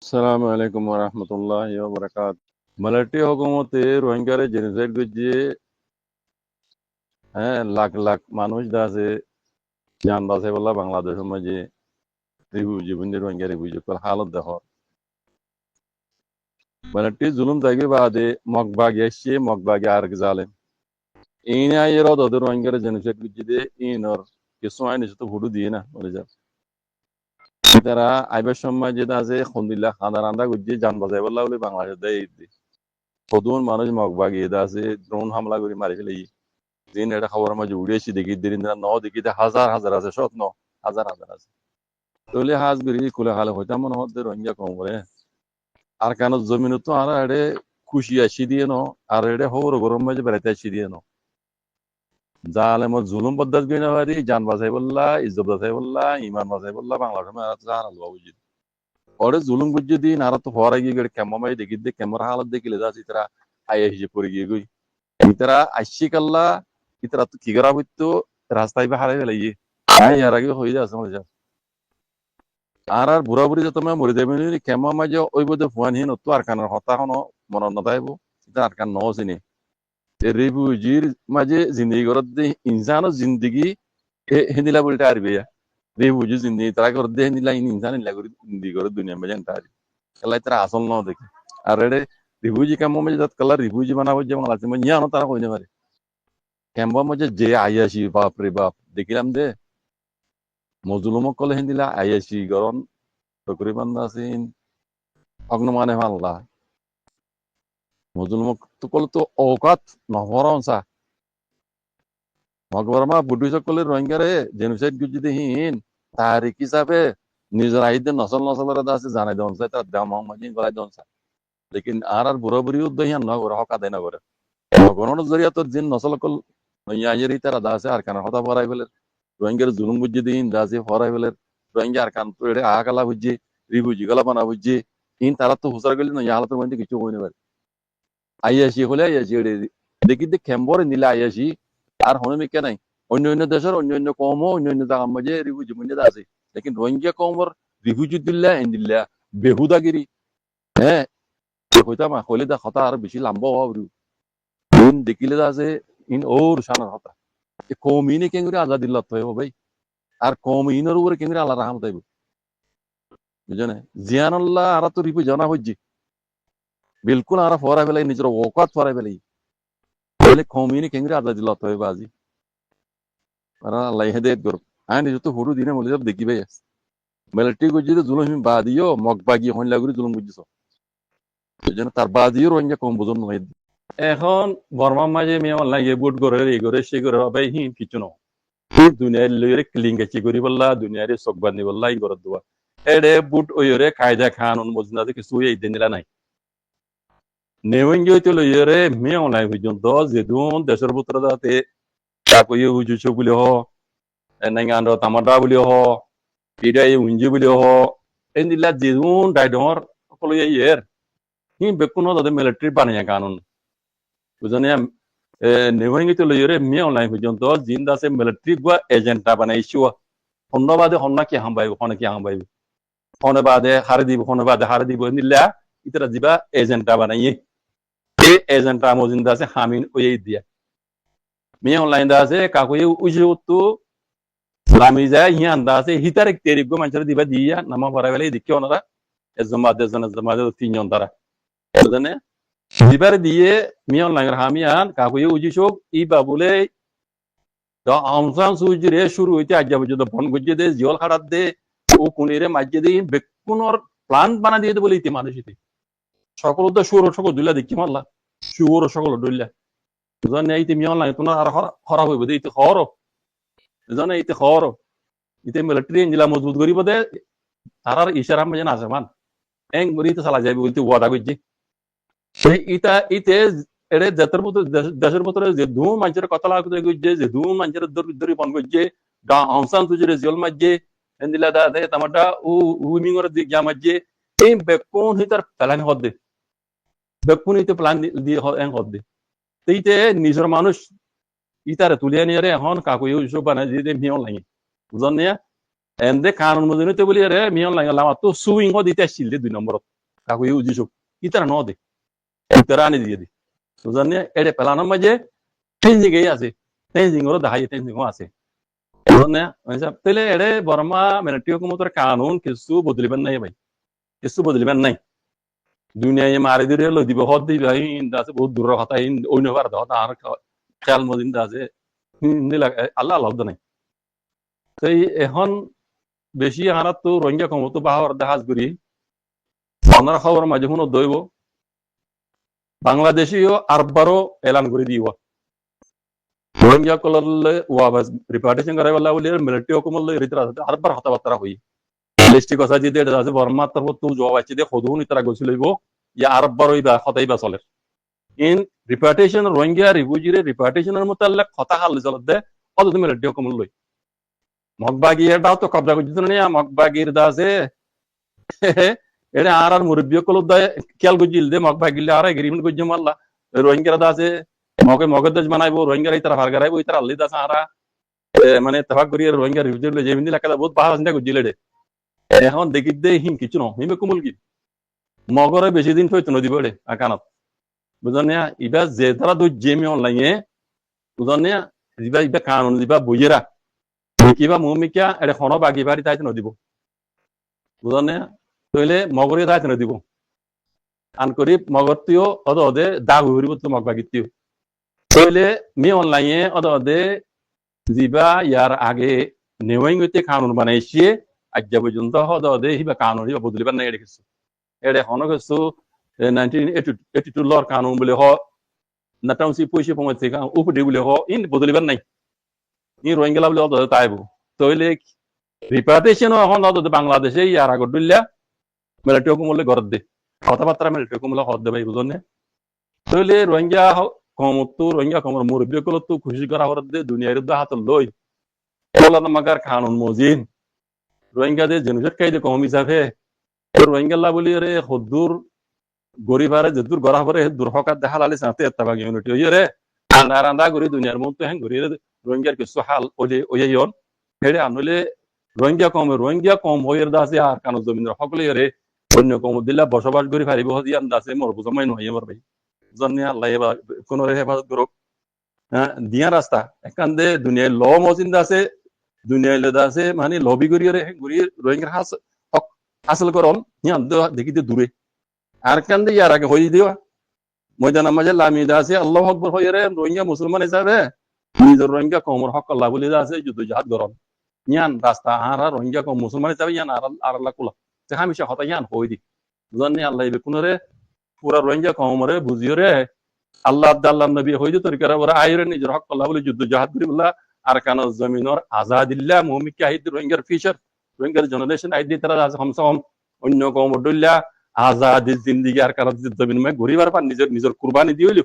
আসসালামু আলাইকুম ওরহমতুল্লাহি ওয়াবারাকাত। মালয়েশিয়া হুকুমতে রোহিঙ্গারে জেনোসাইড করছে। হ্যাঁ, লাখ লাখ মানুষ আছে জান বাঁচাই বললা বাংলাদেশের মাঝে রিফিউজি বন্ধু রোহিঙ্গা রিফিউজি কল হালত দেখ মালয়েশিয়া জুলুম থাকবে বাদে মগবাগে এসছে মগবাগে আর জালেম ইন আইয়ের ওদের রোহিঙ্গারে জেনোসাইড করছে দে ইনর কিছু আইন তো ভুটু দিয়ে না বলে যা তারা আইবার সময় যেটা আছে খন্দিল্লা খানা রান্দা করছে জান বাঁচাই বললা বলে বাংলাদেশ দেয় কতজন মানুষ মগবাগে এটা আছে ড্রোন হামলা করে মারি ফেলে দিন এটা খবরের মাঝে উড়েছি দেখি দিন ন দেখি হাজার হাজার আছে সব ন হাজার হাজার আছে তলে হাজ বেরি কুলে খালে হইতাম মনে হতে রোহিঙ্গা কম করে আর কেন জমিন তো আর এড়ে খুশি আসি দিয়ে ন আর এড়ে হবর গরম মাঝে বেড়াইতে আসি দিয়ে ন যা আলেমত জুলুম পদ্ধতি গই না পারি জান বাঁচাই বললা ইজ্জত বাঁচাই বললা ইমান বাঁচাই বললা বাংলাদেশ জান আলবা বুঝি ওরে জুলুম বুঝি দিন আর তো হওয়ার গিয়ে গেড়ে কেমন মাঝে দেখি দে কেমন হালত দেখিলে যাচ্ছি তারা আই এসে পড়ে গিয়ে গই ইতারা আসছি কাল্লা ইতারা তো কি করা হইতো রাস্তায় বা হারাই ফেলাই এর আগে হয়ে যাচ্ছে মনে যা আর বুড়া বুড়ি যে তোমার মরে যাবে কেমন মাঝে ওই বোধ ফুয়ান হিন তো আর কানের হতা হনো মন নতাইব এটা আর কান নচিনি রিফিউজির মাঝে জিন্দগি করত দে ইনসানো জিন্দগি হেদিলা বলতে আরবে রিফিউজি জিন্দগি তারা করত দে হেদিলা ইনসান ইল্লা করে জিন্দগি করত দুনিয়া মাঝে আনতে আরবে এলাই তারা আসল ন দেখে আর এড়ে রিফিউজি কেমন মাঝে যাত কালার রিফিউজি বানাবো যে বাংলাদেশ মানে ইয়ানো তারা কইনে পারে কেমন মাঝে যে আইয়াসি বাপ রে বাপ দেখিলাম দে মজলুমক কলে হিন্দিলা আইয়াসি গরম তকরিবান আছেন অগ্নমানে মাল্লা মজলুমক তো কলে তো অকাত নহরনসা মগবরমা বুদ্ধি সকলে রোহিঙ্গারে জেনোসাইড গুজি হিন তারিখ হিসাবে নিজের আইদের নসল নসলের আছে জানাই দেন চাই তার দাম মাঝে গলাই দেন চাই লেকিন আর বুড়ো বুড়ি উদ্দহিয়ান ন করে হকা দেয় না করে গণনের জরিয়া তোর জিন নসল কল ইয়াজের তারা দাসে আর কান হতা পড়াই ফেলে রোহিঙ্গার জুলুম বুঝি দিন দাসে পড়াই ফেলে রোহিঙ্গা আর কান তো এটা আগালা বুঝি রিবুজি গলা বানা বুঝি ইন তারা তো হুসার গেলি না ইয়ালাতের মধ্যে কিছু হইনি পারে আইয়াসি হলে আইয়াসি দেখি দেখ খেম্বরে নিলে আইয়াসি আর হনমিকে নাই অন্য অন্য দেশের অন্য অন্য কমও অন্য অন্য জায়গার মাঝে রিফিউজি মধ্যে আছে লেকিন রোহিঙ্গা কমর রিফিউজি দিল্লা ইন্দিল্লা বেহুদাগিরি হ্যাঁ হইতাম হইলে দা কথা আর বেশি লম্বা হওয়া ইন দেখিলে আছে ইন ওর সানার কথা কমিনে কেঙ্গুরি আজাদিল্লা তো ভাই আর কমিনের উপরে কেঙ্গুরি আল্লাহ রাহমত হইব বুঝনে জিয়ানুল্লাহ আর তো রিফিউজি জানা হইজি বিলকুল আর ফরাই ফেলাই নিজের ওকাত ফরাই ফেলাই বলে কমিনে কেঙ্গুরি আজাদিল্লা তো বাজি আর আল্লাহ হেদায়েত করব আইন যত হুরু দিনে মলে সব দেখি ভাই মিলিটারি গুজি তো জুলুম বাদিও মগবাগি হইন লাগুরি জুলুম বুঝিছো বুঝছেন তার বাদিও রোহিঙ্গা কম বুঝন নয় এখন বর্মার মাঝে মেয়ে অনলাইন এ বুট করে এই করে সে করে ভাই হি কিছু ন দুনিয়ার লইরে ক্লিং গেছি করি বললা দুনিয়ারে চোখ বান্ধি বললা এই করে দেওয়া এডে বুট ওইরে কায়দা খান বুঝনা কিছু এই দিনিলা নাই নেওয়েঙ্গি হইতে লইরে মেয়ে অনলাইন পর্যন্ত যেদুন দেশের ভিতরে যাতে তাকে উজুছো বলে হ নাইগান তামাটা বলে হ পিডাই উঞ্জি বলে হ এই দিলা যেদুন ডাইডর সকল ইয়ের হি বেকুন তাদের মিলিটারি বানিয়ে কানুন বুঝনে নেওয়েঙ্গি তো লইরে মেয়ে অনলাইন পর্যন্ত জিন আছে মিলিটারি গা এজেন্টটা বানাইছো হন্য বাদে হন্য কি হামবাইব হনে কি হামবাইব হনে বাদে হারে দিব হনে বাদে হারে দিব নিলা ইতরা দিবা এজেন্টটা বানাইয়ে এই এজেন্টটা মজিন আছে হামিন ওই দিয়া মেয়ে অনলাইন দা আছে কাকুই উজে তো লামি যায় ইয়া আন্দা আছে হিতার এক তেরিক গো মানুষের দিবা দিয়া নামা ভরা বেলে দেখি ওনারা জমা তিনজন তারা বুঝনে দিবার দিয়ে মেয়ে অনলাইন হামিয়ান কাকুই উজি শোক ই বাবুলে আমসান সুজিরে শুরু হইতে আজ্ঞা পর্যন্ত বন গজ্জে দে জিওল খারাপ দে ও কুনিরে মাজ্জে দে বেকুনর প্লান বানা দিয়ে বলে ইতি মানুষ ইতি সকল তো সুর সকল দুইলা দেখি মারলা সুর সকল দুইলা জানে ইতি মিয়ন লাগে তোমার আর খারাপ হইব দে ইতি খর জানে ইতি খর ইতি মিলিটারি ইঞ্জিলা মজবুত করিব দে তারার ইশারা মাঝে না আছে মান এং বলি তো চালা যাবে বলতে ওয়াদা করছি সেই ইতা ইতে এড়ে দেশের ভিতরে যে ধুম মানুষের কথা লাগতে গিয়ে যে ধুম মানুষের দরি বন গিয়ে গা আমসান তুজরে জল মাঝে এন্দিলা দা দে তামাটা ও উইমিংর দি গা মাঝে এই বেকুন হিতার প্ল্যান হদে বেকুন হিতে প্ল্যান দিয়ে এং হদে এইতে নিজের মানুষ ইতারে তুলিয়া নিয়ে এখন কাকুই সব বানাই দিয়ে মিয়ন লাগে বুঝলেন না এন্দে কানুন মজুনি তো বলি রে মিয়ন লাগা তো সুইং হ দিতে আসছিল 2 নম্বরত কাকু উজিসুক ইতারা ন দে ইতারা আনি দিয়ে দি বুঝানি এডে পেলানোর মাঝে টেনজিং এই আছে টেনজিং ওর দাহাই টেনজিং আছে বুঝনে তাহলে এডে বর্মা মিলিটারি হুকুমতের কানুন কিছু বদলিবেন নাই ভাই কিছু বদলিবেন নাই দুনিয়ায় মারি দিয়ে লই দিব হদ দিবে ইন্দা আছে বহুত দূরের কথা অন্য বার দাও আর খেয়াল মদিন আছে আল্লাহ আল্লাহ নাই তাই এখন বেশি হারাত তো রোহিঙ্গা কমতো বাহার দেখাজ করি ওনার খবর মাঝে কোনো দইব বাংলাদেশীও আরবারও এলান করে দিব রোহিঙ্গা কললে ওয়াবাস রিপার্টিশন করে বলা বলি মিলিটারি হুকুমত লই রিতরা আরবার হতাবার্তা হই লিস্টি কথা যদি এটা আছে বর্মা তরফ তো জবাব আছে দে খদুন ইতরা গছি লইব ইয়া আরবার হইবা হতাইবা চলে ইন রিপার্টিশন রোহিঙ্গা রিফিউজির রিপার্টিশনের মোতাল্লাক কথা হাল চলত দে অত তুমি মিলিটারি হুকুমত লই মগবাগি এটাও তো কবজা করছিস না মগবাগির দাসে এটা আর মুরব্বী কল খেয়াল করছিল দে মগবাগিলে আর এগ্রিমেন্ট করছে মাল্লা রোহিঙ্গার দাসে মগে মগের দেশ বানাইবো রোহিঙ্গার এই তারা ভার গারাইবো এই তারা আল্লি দাস আরা মানে তেফাক করি রোহিঙ্গা রিফিউজি লই যেমিন এলাকা বহুত ভালো চিন্তা করছিল রে এখন দেখি দে হিম কিছু ন হিমে কুমুল কি মগরে বেশি দিন ফেত নদী বড়ে আকানত বুঝনে ইবা যে তারা দুই জেমি অনলাইনে বুঝনে ইবা ইবা কানুন ইবা বইয়েরা কিবা মুমিকা এটা খন বাগি বাড়ি তাইতে নদিব বুঝনে তইলে মগরে তাইতে নদিব আন করি মগরটিও অদ অদে দাগ হইব তো মগ বাগিতিও তইলে মি অনলাইনে অদ অদে জিবা ইয়ার আগে নেওয়াই হইতে কানুন বানাইছে আজ্ঞা পর্যন্ত অদ অদে হিবা কানুন হিবা বদলিবার নাই এটা কিছু এটা হন কিছু 1982 লর কানুন বলে হ নাটাউসি পয়সা পমে থেকে উপদে বলে হ ইন বদলিবার নাই ই রোহিঙ্গা বলে অদ তাইব তইলে রিপার্টিশন এখন অদ বাংলাদেশে ইয়ার আগর দুল্লা মিলিটারি হুকুমলে গরদ দে কথাবার্তা মিলিটারি হুকুমলে হদ দে ভাই বুঝনে তইলে রোহিঙ্গা কমতো রোহিঙ্গা কমর মুরব্বী কল তো খুশি করা হরদ দে দুনিয়ার হাত লই ওলা মাগার কানুন মজিন রোহিঙ্গা দে জেনুজেট কাইদে কম হিসাবে রোহিঙ্গা বলি রে হদ্দুর গরিবারে যেদুর গড়া পরে দূর হকাত দেখাল আলি সাথে এত্তাবাগ ইউনিটি ওই রে আন্দা রান্দা গরি দুনিয়ার মতো হ্যাঁ গরি রোহিঙ্গার কিছু হাল ওলে ওইয়ন হেড়ে আনলে রোহিঙ্গা কম হইয়ের দাসে আর কানো জমিনের সকলে রে অন্য কম দিলা বসবাস করি পারিব হদি আন্দাসে মোর বুঝামাই নয় এবার ভাই জন্নে আল্লাহ এবার কোন হেফাজত করুক হ্যাঁ দিয়া রাস্তা এখান দে দুনিয়ায় ল মজিন্দা আছে দুনিয়ায় লেদা আছে মানে লবি করি রে গরি রোহিঙ্গার হাসিল করন ইয়ান দেখিতে দূরে আর কান দে ইয়ার আগে হই দিও ময়দানের মাঝে লামিদা আছে আল্লাহু আকবার হই রে রোহিঙ্গা মুসলমান হিসাবে নিজের রোহিঙ্গা কমর হক আল্লাহ বলি আছে যুদ্ধ জাহাদ গরম ইয়ান রাস্তা আর রোহিঙ্গা কম মুসলমান হিসাবে ইয়ান আর আল্লাহ কুলা তে হামেশা হতা ইয়ান হই দি জানি আল্লাহ বেকুনরে পুরা রোহিঙ্গা কমরে বুঝিও রে আল্লাহ আল্লাহ নবী হই দি তরিকার ওরা আইরে নিজের হক আল্লাহ বলি যুদ্ধ জাহাদ করি বলা আর কান জমিনর আজাদিল্লাহ মুমিকা হিদ রোহিঙ্গার ফিচার রোহিঙ্গার জেনারেশন আইদি তারা হামসাম অন্য কম ডুল্লা আজাদি জিন্দিগি আর কারণ জমিন মে ঘুরিবার পর নিজের কুরবানি দিয়ে হইলো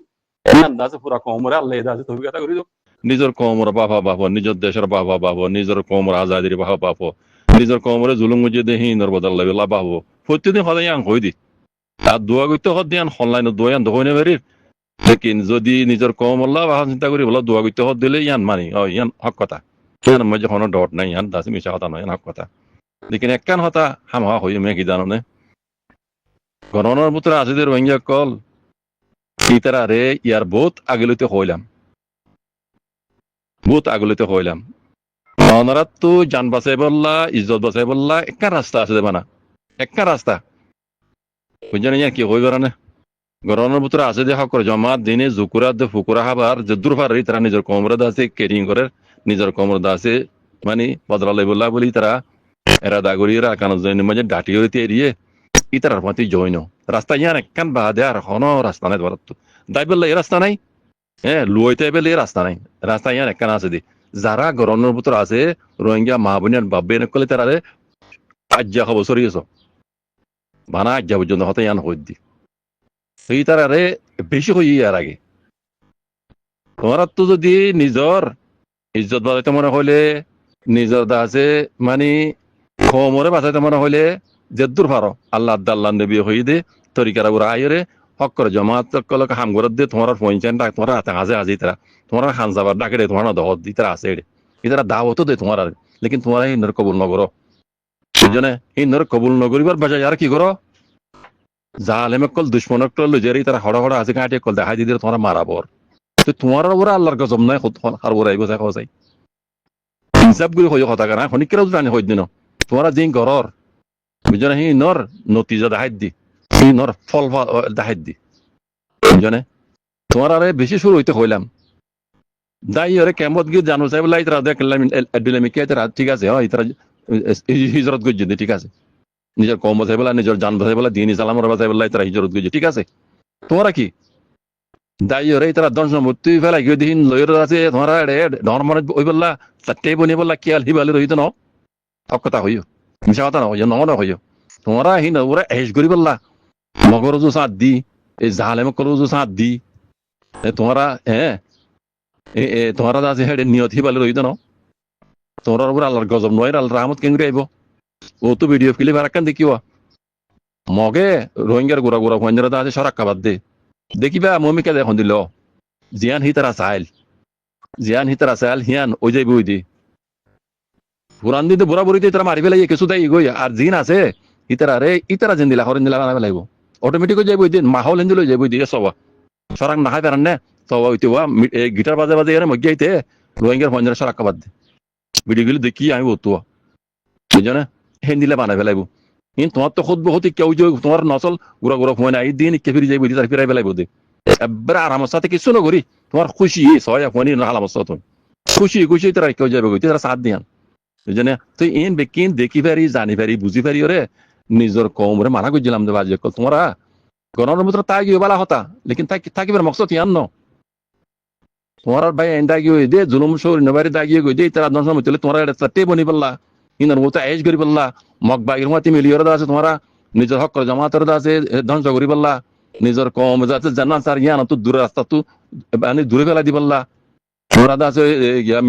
আন্দাজে পুরা কমরে আল্লাহ দাজে তৌফিকতা করি দাও নিজের কমর বাবা বাবা নিজের দেশের বাবা বাবা নিজের কমর আজাদির বাবা বাবা নিজের কমরে জুলুম মুজে দেহি নরবদাল লাগলা বাবা প্রতিদিন হদাই আং হই দি আর দোয়া করতে হদ দিয়ান অনলাইনে দোয়ান দহনে বেরির লেকিন যদি নিজের কমল্লা বা চিন্তা করি বলা দোয়া করতে হদ দিলে ইয়ান মানি ইয়ান হক কথা ইয়ান মধ্যে কোনো ডট নাই ইয়ান দাসি মিশা কথা নয় হক কথা লেকিন একখান হতা হামা হই মে কি জানো গণনার ভিতরে আছে যে রোহিঙ্গা কল ইতারা রে ইয়ার বহুত আগলিতে হইলাম ওনারা তো যান বাঁচাই বললা ইজ্জত বাঁচাই বললা একটা রাস্তা আছে দেবানা একটা রাস্তা বুঝছেন ইয়ার কি হইবার না গণনার ভিতরে আছে যে হক জমাত দিনে জুকুরা দে ফুকুরা হাবার যে দূরভার তারা নিজের কমরে আছে কেরিং করে নিজের কমরে আছে মানে বদলাই বললা বলি তারা এরা দাগরিয়ে কারণ মাঝে ডাটি হইতে এড়িয়ে ইতার মতে জইন রাস্তা ইয়ান একখান বাদে আর হনো রাস্তা নাই ধরত দাই বললে এই রাস্তা নাই হ্যাঁ লুইতে বেলে এই রাস্তা নাই রাস্তা ইয়ান একখান আছে দি যারা গরনের ভিতর আছে রোহিঙ্গা মা বোনের বাব্বে নকলে তারা আজ্জা খবর সরিয়েছ বানা আজ্জা পর্যন্ত হতে ইয়ান হই দি সেই তারা রে বেশি হই আর আগে তোমার তো যদি নিজর ইজ্জত বাজাইতে মনে হইলে নিজর দা আছে মানে কমরে বাঁচাইতে মনে হইলে যে দূর ভারো আল্লাহ আল্লাহ নবী হই দে তরিকারা ওরা আইরে হক করে জমাত কলক হাম করে দে তোমার পঞ্চায়েত ডাক তোমার হাতে হাজে হাজি তারা তোমার খান যাবার ডাকে দে তোমার দহত দি তারা আছে এটারা দাওয়াতও দে তোমার লেকিন তোমার এই কবুল নগর বুঝনে হিন্দর কবুল নগরিবার বাজায় আর কি করো জালেমে কল দুশ্মনক কল লুজেরি তারা হড় হড় আছে কাটে কল দেখাই দিদের তোমরা মারাবর তো তোমার ওরা আল্লাহর গজব নাই আর ওরা আইব দেখা যায় হিসাব গুলি হয়ে কথা কারণ খনিকেরাও জানি হই দিন তোমরা যে ঘরর বুঝনে হি নর নতিজা দেখাই দি হি নর ফল দেখাই দি বুঝনে তোমার আরে বেশি শুরু হইতে হইলাম দাই ওরে কেমত গিয়ে জানো চাই বলে ইতরা দেখলাম এডিলামি কে তারা ঠিক আছে হ্যাঁ ইতরা হিজরত গজ্জি ঠিক আছে নিজের কম বাঁচাই বলা নিজের জান বাঁচাই বলা দিন ইসলামের বাঁচাই বলা তারা হিজরত গজ্জি ঠিক আছে তোমরা কি দাই ওরে তারা দশ সম্পত্তি ফেলা গিয়ে দিন লয়ের আছে তোমরা নর্মাল ওই বললা চারটে বনি বললা কি আলহি বালি রহিত ন সব কথা হইও মিশা কথা না হইও নন হইও তোমরা হিন ওরা এস করি বললা মগর সাথ দি এই জালেম করো সাথ দি তোমরা হ্যাঁ তোমরা আছে হেডে নিয়ত হিবালে রইত ন তোমরা উপর আল্লাহর গজব নয় আল্লাহর রহমত কেন আইব ও তো ভিডিও ক্লিপ আর একখান দেখিও মগে রোহিঙ্গার গোড়া গোড়া ফঞ্জরা আছে সরাক্কা বাদ দে দেখিবা মমিকে দেখুন দিল জিয়ান হিতারা চাইল হিয়ান ওই যাইব ওই দি পুরান দিন বুড়া বুড়িতে তারা মারি ফেলাই কিছু দেয় গই আর জিন আছে ইতারা যেন দিলা হরেন দিলা বানাবে লাগবো অটোমেটিক যাইব ওই দিন মাহল হিন্দিল যাইব ওই দিয়ে সবা সরাক নাখাই পারেন না তবা হইতে গিটার বাজে বাজে এর মধ্যে আইতে রোহিঙ্গার ফঞ্জরা সরাক্কা বাদ দে ভিডিওগুলো দেখি আমি বতুয়া বুঝছো না হিন্দিলা বানাই ফেলাইব কিন্তু তোমার তো খুদ বহুত কেউ যে তোমার নচল গুড়া গুড়া ফোন আই দিন কে ফিরে যাইব তার ফিরাই ফেলাইব দে এবার আরামের সাথে কিছু না করি তোমার খুশি ছয় ফোনই হালামত তুমি খুশি তারা কেউ যাবে গই তারা সাথ দিয়ান বুঝছো না তুই এন বেকিন দেখি পারি জানি পারি বুঝি পারি ওরে নিজের কমরে মানা করছিলাম যে বাজে তোমরা গণর মতো তাই গিয়ে বলা হতা লেকিন থাকিবার মকসদ ইয়ান ন তোমার ভাই এন্ডা গিয়ে দে জুলুম শোর নবারি দাগিয়ে গই দে তারা দশ সময় চলে তোমার চারটে বনি বললা ইনার মতো আয়েশ করি বললা মগ বাগির মতো মিলিয়র আছে তোমরা নিজের হক জমাতের আছে ধ্বংস করি বললা নিজের কম আছে জানা স্যার ইয়ান তো দূরে রাস্তা তো দূরে ফেলা দি বললা তোমরা আছে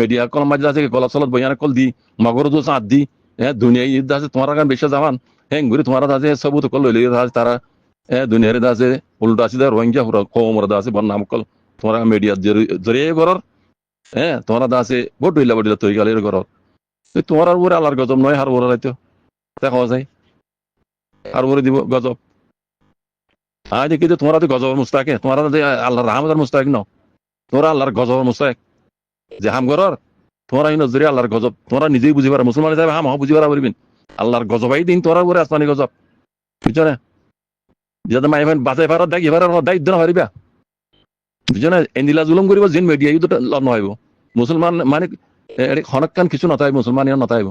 মিডিয়া কল মাঝে আছে গলত সলত বইয়ান কল দি মগর দোষ হাত দি হ্যাঁ দুনিয়া ঈদ আছে তোমার গান বেশি যাবান হ্যাঁ ঘুরি তোমার আছে সবুত কল লইলে আছে তারা দুনিয়ার আছে উল্টা আছে রোহিঙ্গা কমর আছে বন্যাম কল তোমরা মিডিয়া জরিয়ে ঘরর হ্যাঁ তোমরা আছে বহুত হইলা বডিলা তৈরি গেলে ঘর তোমার উপরে আল্লাহর গজব নয় হার ওরা রাইতো দেখা যায় আর ওরে দিব গজব আজ দেখি যে তোমরা তো গজবের মুস্তাকে তোমরা আল্লাহর রহমতের মুস্তাক ন তোমরা আল্লাহর গজবের মুস্তাক যে হাম ঘরর তোমরা এই নজরে আল্লাহর গজব তোমরা নিজেই বুঝি পারা মুসলমান হিসাবে হাম বুঝি পারা পারবেন আল্লাহর গজবাই দিন তোমরা উপরে আসমানি গজব বুঝছো না যাতে মাই বাঁচাই পারার দেখি পারার দায়িত্ব না পারিবা বুঝছো না এন্দিলা জুলুম করিব জিন মিডিয়া ইউতো নহইব মুসলমান মানে হনকান কিছু নতাইব মুসলমান নতাইব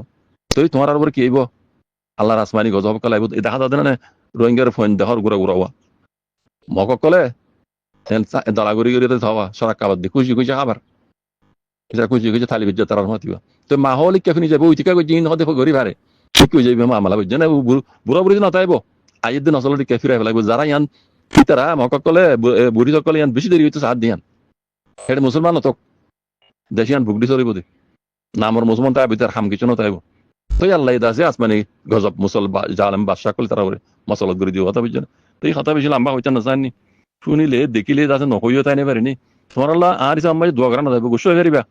তুই তোমার উপরে কি আইব আল্লাহর আসমানি গজব কলাইব দেখা যাবে না রোহিঙ্গার ফোন দেহর গুড়া গুড়াওয়া মক কলে দলাগুড়ি গড়ি হওয়া সরাক কাবাদ দি খুশি খাবার খুশি থালি বিজ্জ তার মাতিবা তো মাহলি কেফিনি যাবো ওই থেকে জিন হতে গড়ি ভারে ঠিক হয়ে যাবে মামলা বুঝছে না বুড়া বুড়ি নতাইব আইয়ের দিন আসলে কেফিরাই ফেলাইব যারা ইয়ান তারা মক কলে বুড়ি সকলে ইয়ান বেশি দেরি হইতে সাহায্য দিয়ান এটা মুসলমান নতক দেশিয়ান বুকডি চলিব দে নামর মুসলমান তার ভিতর হাম কিছু নতাইব তো আল্লাহ দাসে আসমানি গজব মুসল জালেম বাদশা করলে তারা ওরে মসলত করে দিব কথা বুঝছো না তো এই কথা বেশি লম্বা হইতে না জানি শুনিলে দেখিলে যাতে নহইও তাই নেবারিনি তোমার আল্লাহ আর ইসা আম্মাই দোয়া করানো যাইব গুসো হয়ে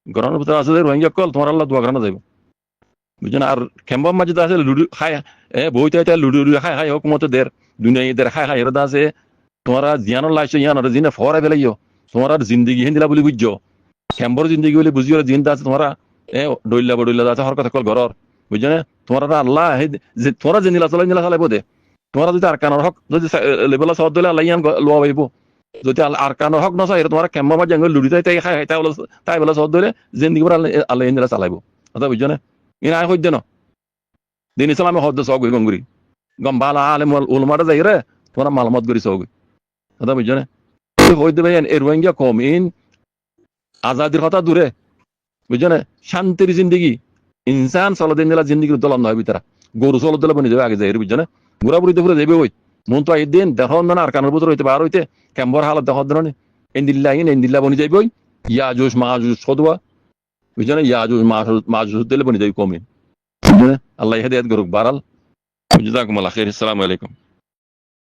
গরমের ভিতরে আছে রোহিঙ্গা কল তোমার আল্লাহ দোয়া করানো যাইব বুঝছো না আর খেম্বার মাঝে আছে লুডু খাই বইতে লুডু খাই হোক মতো দের দুনিয়া দের খাই এর আছে তোমরা জিয়ানোর লাইছো ইয়ানোর জিনে ফরাই ফেলাইও তোমার আর জিন্দগি হিন্দিলা বলে বুঝছো খেম্বর জিন্দগি বলে বুঝিও জিন্দা আছে তোমরা ডইলা বডইলা আছে হর কথা কল ঘরর বুঝছো না তোমরা আল্লাহ তোমরা যে নীলা চলাই নীলা চালাইব দে তোমরা যদি আর কানোর হক যদি লেবেলা সব দিলে আল্লাহ ইয়ান লোয়া পাইব যদি আর কানোর হক নচাই তোমার খেম্বর মাঝে লুডি তাই খাই তাই বলে সব দিলে জিন্দগি আল্লাহ নীলা চালাইব কথা বুঝছো না ইনা আয় হইতে ন দিন ইসলামে হদ্দ সব গঙ্গুরি গম বালা আলে উলমাটা যাই রে তোমরা মালমত করি সব কথা বুঝছো না হইতে ভাই এর রোহিঙ্গা কম ইন আজাদির কথা দূরে বুঝছো না শান্তির জিন্দগি ইনসান চলদিন দিলা জিন্দগির দলন নয় ভিতরা গরু চল দিলে বনি যাবে আগে যাই বুঝছো না ঘুরা বুড়িতে ফুরে যাবে ওই মন তো একদিন দেখুন না আর কানের ভিতর হইতে বার হইতে কেম্বর হালত দেখার ধরনে এন্দিল্লা বনি যাইব ওই ইয়াজুস মাহাজুস সদুয়া বুঝছো না ইয়াজুস মাহাজুস দিলে বনি যাবি কমিন বুঝছো না আল্লাহ হেদায়েত করুক বারাল জাযাকুমুল্লাহ খাইর। আসসালামু আলাইকুম।